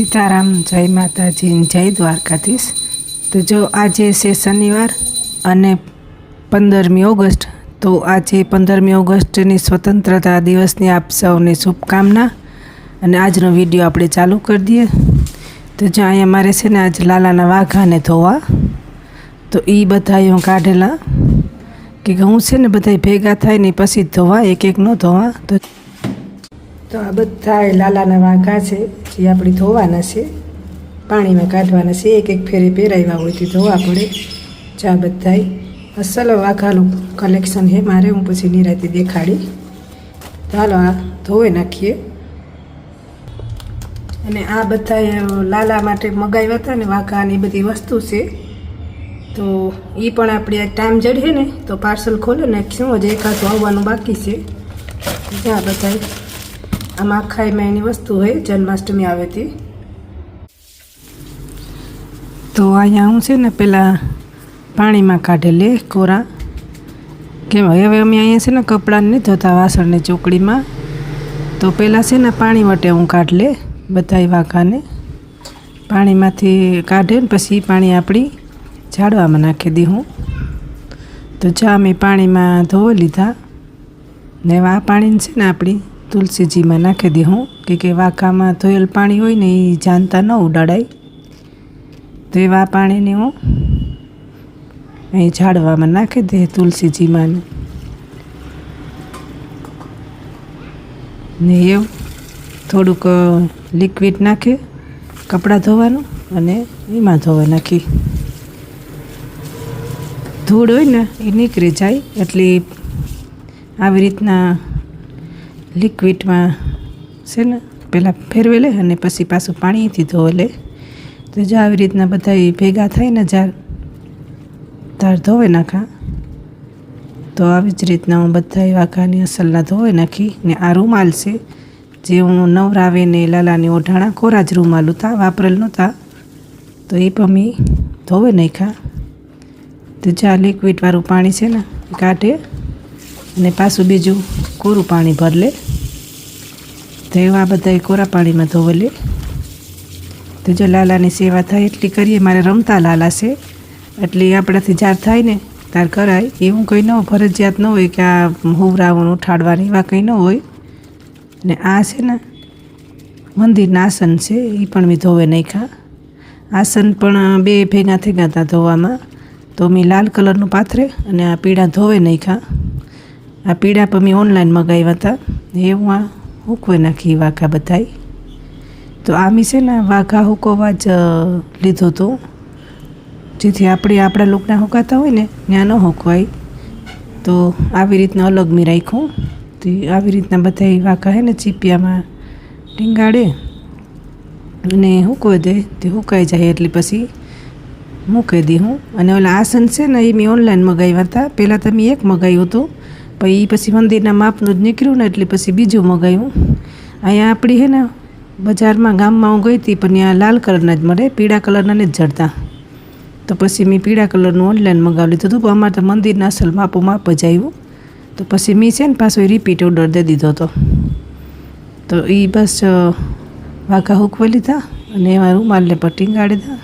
सीताराम जय माताजी जय द्वारकाधीश। तो जो आज से शनिवार अने 15मी ऑगस्ट, तो आज 15मी ऑगस्टनी स्वतंत्रता दिवसनी आप सौने शुभकामना। अने आजनो विडियो आपणे चालू कर दिए। तो जो अहीं अमारे छे ने आज लालाना वाघाने धोवा, तो ई बधाई हूँ काढेला कि हूँ छे ने बधाई भेगा थाय ने पछी धोवा, एक एक न धोवा। तो आ बधाय लालाना वाघा छे जे आपणे धोवाना छे, पाणीमां काढवाना छे। एक एक फेरे पेराव्या होय तो धोवा पड़े। चा बधाय असल वाघानुं कलेक्शन है मारे, हूँ पछी निरांते देखाड़ी। तो हालो आ धोवे नाखीए। अने आ बधाय लाला माटे मगाव्या हता ने वाघानी बधी वस्तु छे। तो ई पण आपणे टाइम जड़े ने तो पार्सल खोले नाख्युं, हजे एकादुं आववानुं बाकी छे। ज्यां बधाय आम आखा महीनी वस्तु है, जन्माष्टमी आवे थी। तो अहींया हूँ छे ने पेला पाणी में काढे ले कोरा, केम हवे अमे अहींया छे ने कपड़ा नहीं धोता वासण ने चोकड़ी में। तो पेला छे ने पाणी वटे हूँ काढ ले बधाई वाघाने। पाणी मांथी काढे ने पछी पाणी आपणी झाड़वामां नाखी दीधुं। तो जा मैं पाणी में धोई लीधा ने आ पाणी छे ने आपणी तुलसीजी में नाखी दी हूँ, कि वाघा में धोयल पाणी होय ने ई जानता न उडाड़ाय। तो एवा पाणी ने हूँ अहीं झाड़वामां नाखी दे तुलसीजी में ने एवं थोड़ुंक लिक्विड नाखे कपड़ा धोवानुं अने एमां धोवा नाखी। धूळ होय ने ए નીકળી જાય, એટલે આવી રીતના लिक्विड में से ने पहला फेरवे ले अने पछी पाछुं पाणीथी धोवे ले। तो जो આવી રીતના બધાય ભેગા થાય ને તાર ધોવે નાખા। तो આવી જ રીતના હું બધાય વાઘાની અસલના ધોવે નાખી ને આ રૂમાલ છે જે હું નવરાવે ને લાલાની ઓઢાણા કોરા જ રૂમાલ હતા, વાપરેલ નહોતા। તો એ પણ મેં ધોવે નાખ્યા। તો જે આ લિક્વિડવાળું પાણી છે ને કાઢે અને પાછું બીજું कोरू पाणी भर ले। तो एवा बधाय कोरा पाणी में धोवे ले। तो जो लालानी सेवा थाय एटली करीए। मारे रमता लाला छे एटले आपणाथी ज्यार थाय ने त्यार कराय, एवुं कंई न फरजियात न होय कि आ हुवराववानुं उठाडवानुं, एवा कंई न होय। ने आ छे ने मंदिरना आसन छे, ई पण मैं धोवे नाख्या। आसन पण बे भेगा थई गया हता धोवामां। तो मैं लाल कलरनुं पाथरे अने आ पीळा धोवे नाख्या। आ पीड़ा पर मैं ऑनलाइन मंगाव्या था, एवं आ हूकवे नाखी वाघा बधाई। तो आमी से ने वाघा हूकवा ज लीधो तो, जेथी आपणे आपणा लोकना हूकाता होय ने त्यां न हूकवाय। तो आवी रीतना अलग में राख्युं। तो आवी रीतना बधाई वाघा है ने चीपियामां टींगाड़े अने हूकवे दे। ते हूकाई जाए एटले पछी मूकी दीधुं। अने ओला आसन छे ने ए मैं ऑनलाइन मंगाव्या था। पहला तो मैं एक मंगाव्युं हतुं, पण ई पछी मंदिरना मापनुं ज निकळ्युं ने एटले पछी बीजुं मंगाव्युं। अहींया आपणी है ने बजारमां गाममां हूँ गई थी, पण त्यां लाल कलरना ज मळे, पीळा कलरना नहीं जड़ता। तो पछी मैं पीळा कलरनुं ऑनलाइन मंगावी लीधुं हतुं, पण अमारे तो मंदिरना असल माप ज आव्युं। तो पछी मैं छे ने पाछो रिपीट ऑर्डर दई दीधो हतो। तो ई बस वाघा हूकवी लीधा अने एवा रूमालने पर टींगाड़ी दीधा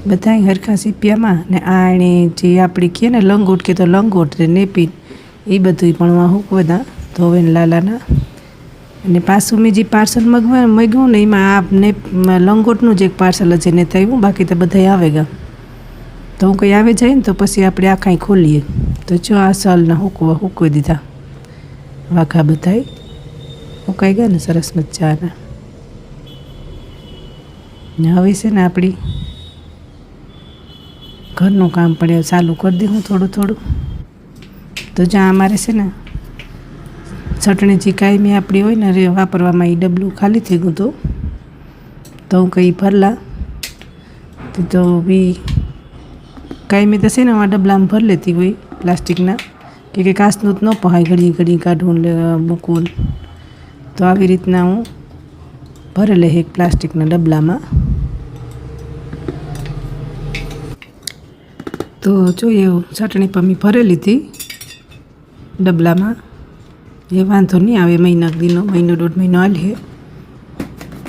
बधाय हरखा सीपियामां। ने आ एणे जे आपणी कहे ने लंगोट के तो लंगोट ने नेपीन ए बधुं पण हूकवे दा धोवे लालाना। अने पाछुं मैं जे पार्सल मंगाव्युं ने एमां आ ने लंगोटनुं ज एक पार्सल ज ने थयुं, बाकी तो बधाय आवे गया। तो कंई आवे जाए ने तो पछी आपणे आखाई खोलीए। तो जो आ सालना हूकवी दीधा वाघा बधाय हूकाई गया ने सरस मजाना। ने हवे छे ने आपणी घरनुं काम पण चालू कर दीधुं थोड़ुं थोड़ुं। तो ज्यां अमारे छे ने चटणी जी कायमी आपणी होय ने वापरवामां ए डबલું खाली थई गयुं हतुं। तो हूँ कई भरला तो बी कायमी तो छे ने आ डबलामां भर लेती होय प्लास्टिकना, कि काचनुं ज न पहाय घड़ी घड़ी काढवुं मूकवुं। तो आवी रीतना हूँ भरे ले एक प्लास्टिकना डबलामां। तो जो ये चटणी पर मैं भरे लीधी डबलामां, ये वांधो नहीं आवे, महीना दीनो महीनो 1.5 महीनो हाले।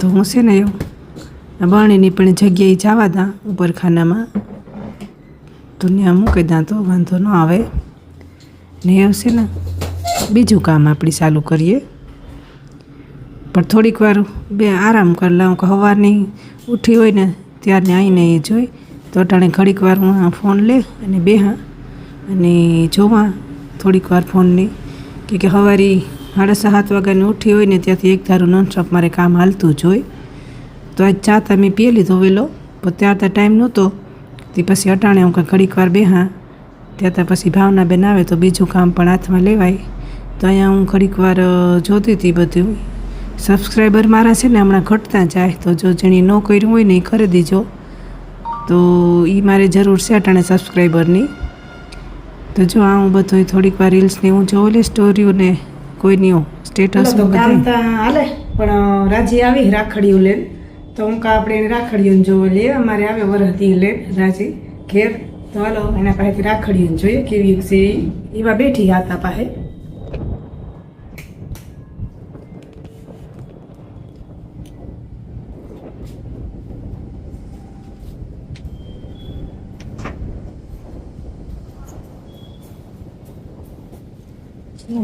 तो हूँ से ने બરણીની પણ જગ્યાએ જવા દા ઉપર ખાનામાં તો ત્યાં મૂકી દા તો વાંધો ન આવે ને આવશે ને બીજું કામ આપણે ચાલુ કરીએ પણ થોડીક વાર બે આરામ કરી લઉં કે સવારની ઉઠી હોય ને ત્યારને આવીને એ જોઈ તો અટાણે ઘડીક વાર હું ફોન લે અને બેહા અને જોવા થોડીક વાર ફોનની કે સવારે 7:30 વાગ્યાની ઉઠી હોય ને ત્યાંથી એક ધારું નોનસ્ટોપ મારે કામ હાલતું જ હોય તો આજ ચા તમે પી લીધો વહેલો પણ ત્યાં તો ટાઈમ નહોતો તે પછી અટાણે હું ઘડીક વાર બેહા ત્યાં પછી ભાવના બેન આવે તો બીજું કામ પણ હાથમાં લેવાય તો અહીંયા હું ઘડીક વાર જોતી હતી બધું સબસ્ક્રાઈબર મારા છે ને હમણાં ઘટતા જાય તો જો જેણી ન કર્યું હોય ને એ કરી દીજો તો એ મારે જરૂર છે અટાણે સબસ્ક્રાઈબરની તો જો આ હું બધું થોડીક વાર રીલ્સને હું જોઉં લે સ્ટોરીઓને કોઈની સ્ટેટસ હાલે પણ રાજી આવી રાખડીઓ લે તો હું આપણે રાખડીઓને જોવા લઈએ અમારે આવે વરહદી લે રાજી ઘેર તો હાલો એના પાસેથી રાખડીઓને જોઈએ કેવી છે એવા બેઠી હતા પાસે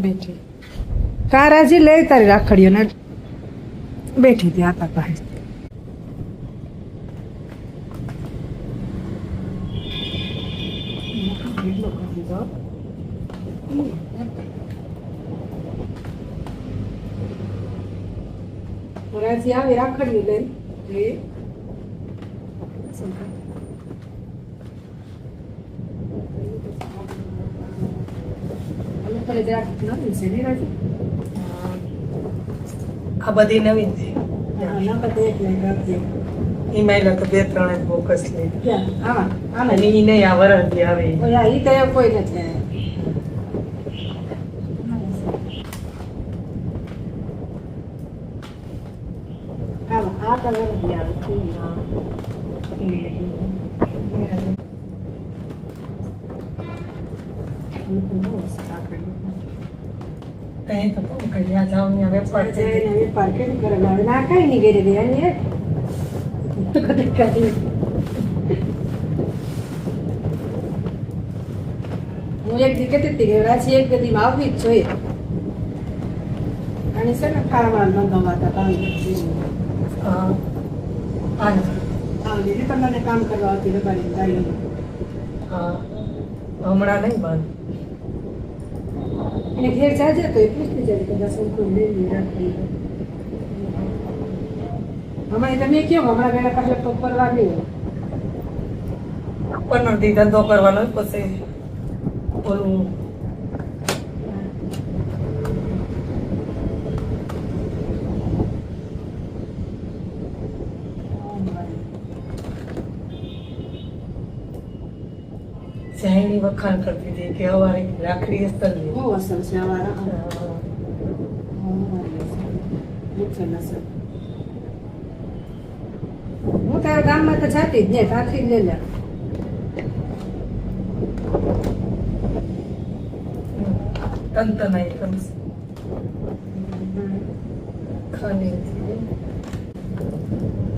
બેઠી કા રાજી લે તારી રાખડીઓને બેઠી હતી આતા પાસે રાજી આવી રાખડીઓ લે જોઈએ આ બધી નવીન છે ઈમાઈલા તો 2-3 જ ફોકસ લે અને ઈ નહીં આ વરદી આવે ઈ તો કોઈ નથી આ કલર કઈ તો કઈ જાવ ને વેપાર કેમ કરે ના કઈ નહીં ગઈ રહી હું એક દી કહેતી હતી કે રાજી એક ગદીમાં આવવી જ જોઈએ અને છે ને ખાવા મંગાવવા હતા તમને કામ કરવા આવતી રબારી ગાડી હમણાં નહીં બંધ એને ઘેર જાજે તો એ પૂછતી જાય કદાચ કોઈ લેવી રાખી હમણાં તમે કેમ હમણાં ગયા પાસે તો કરવા નહીં 15 દી ધંધો કરવાનો પછી ઓલું ચાઈની વખાણ કરતી હતી કે અમારે રાખડી અસ્તર બહુ અસર છે અમારા હું તારા ગામમાં તો જાતી જ ને ત્યાંથી લે લે તંત નહીં ખાલી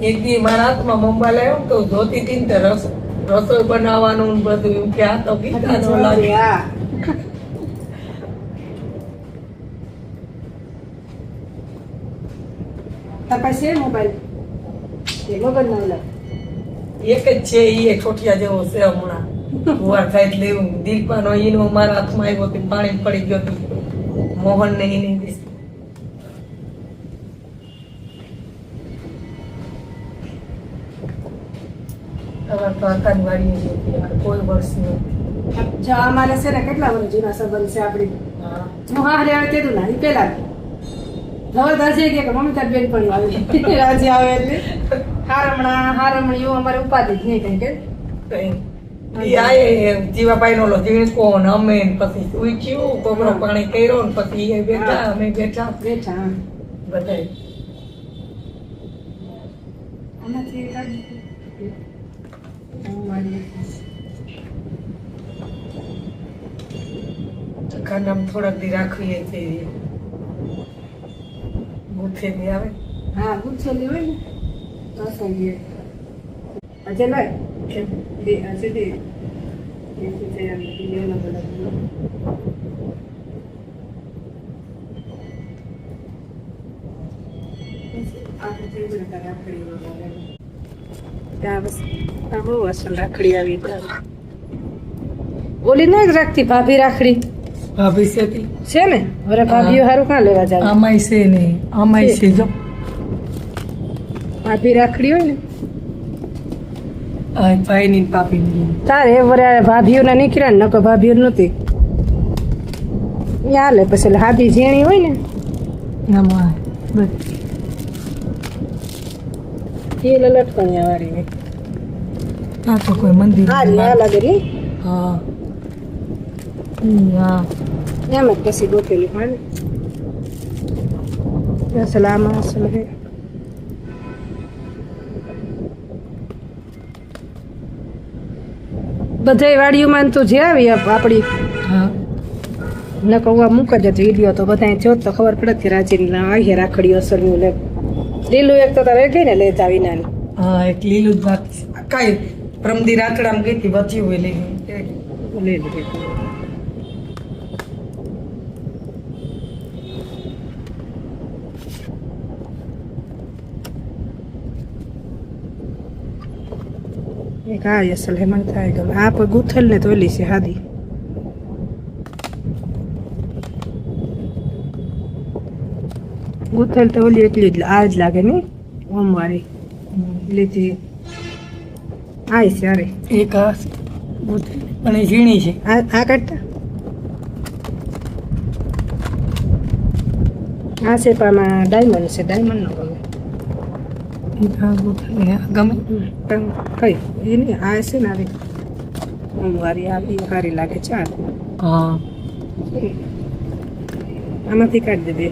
એક દી મારા હાથમાં મોબાઈલ આવ્યો તો જોતી હતી ને રસોઈ બનાવવાનું બધું ક્યાં તો ગીતાનો લાગે પછી મોબાઈલ વગર ના લે એક જ છે એ છોટિયા જેવો છે હમણાં વાર થાય એટલે દીપાનો ઈનો મારા હાથમાં આવ્યો તો પાણી પડી ગયો હતું મોહન ને એની કોઈ વર્ષ જો અમારે છે ને કેટલા વર્ષ જૂના સંબંધ છે આપડી હું હારે આવે કીધું ના એ પેલા જબરદસ્ત છે કે મમ્મી તાર બેન પણ આવે રાજી આવે એટલે હારમણીઓ અમારે ઉપાધિ જ નહીં કઈ કે જીવાભાઈ નો લો કોણ અમે પછી ઉઠ્યું કોમરો પાણી કર્યો ને પછી એ બેઠા અમે બેઠા બધા ખાનામ થોડાક દી રાખીએ તે ગુથેલી આવે હા ગુથેલી હોય ને આજે લાય બે આજે દે રાખડી આવી ઓલી ના જ રાખતી ભાભી રાખડી ભાભી છે છે ને હવે ભાભીઓ સારું કાં લેવા જાય આમાંય છે નહીં આમાંય છે જો ભાભી રાખડી હોય ને આ ભાઈની ને પાપીની તારે વરે ભાભીઓના નીકળ્યા ને નકર ભાભીઓ નહોતી ત્યાં લે પછી એટલે હાથી ઝીણી હોય ને આમાં બસ એ લટકણિયા વાળી હોય આ તો કોઈ મંદિર હા રી આ લાગે રી હા હા એમ જ પછી ગોઠેલી હોય ને સલામ અસલ હે બધાય વાડીઓમાં તો જે આવી આપણી હા ન કહું મૂક જ હતી વિડીયો તો બધા જોત તો ખબર પડે કે રાજીને આવી રાખડીઓ અસરનું લે લીલું એક તો તારે ગઈ ને લેતા વિનાની હા એક લીલું જ બાકી છે કાંઈ પ્રમદી રાતડામાં ગઈ હતી બચી હોય લઈ લે લીધી એક આ અસલ હે મને થાય ગમે આ પર ગુથલ ને તો ઓલી છે હાદી ગુથલ તો ઓલી એટલી જ આ જ લાગે ને ઓમવાળી લીધી આ છે અરે એક આ પણ એ ઝીણી છે આ કાઢતા આ શેપામાં ડાયમંડ છે ડાયમંડ નો ગમે એક આ ગોઠવી ગમે પણ કઈ એ નહીં આ છે ને આવી ઓમવાળી આ બી સારી લાગે ચાલ હા આમાંથી કાઢી દે બે